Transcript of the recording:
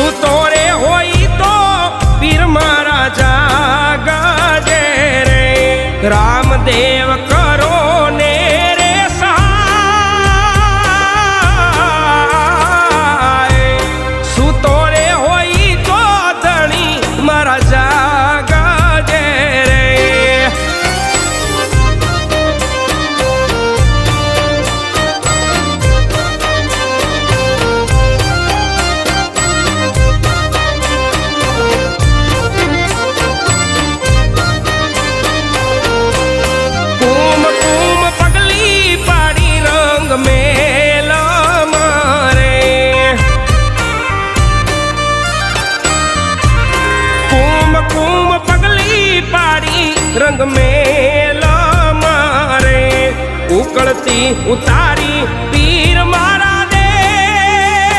સૂતો રે હોય તો પીર મારા જાગજે રે રામદેવ કરો ને રે સહાય સૂતો રે હોય તો ધણી મારા જાગજે રે रंग में मारे उकड़ती उतार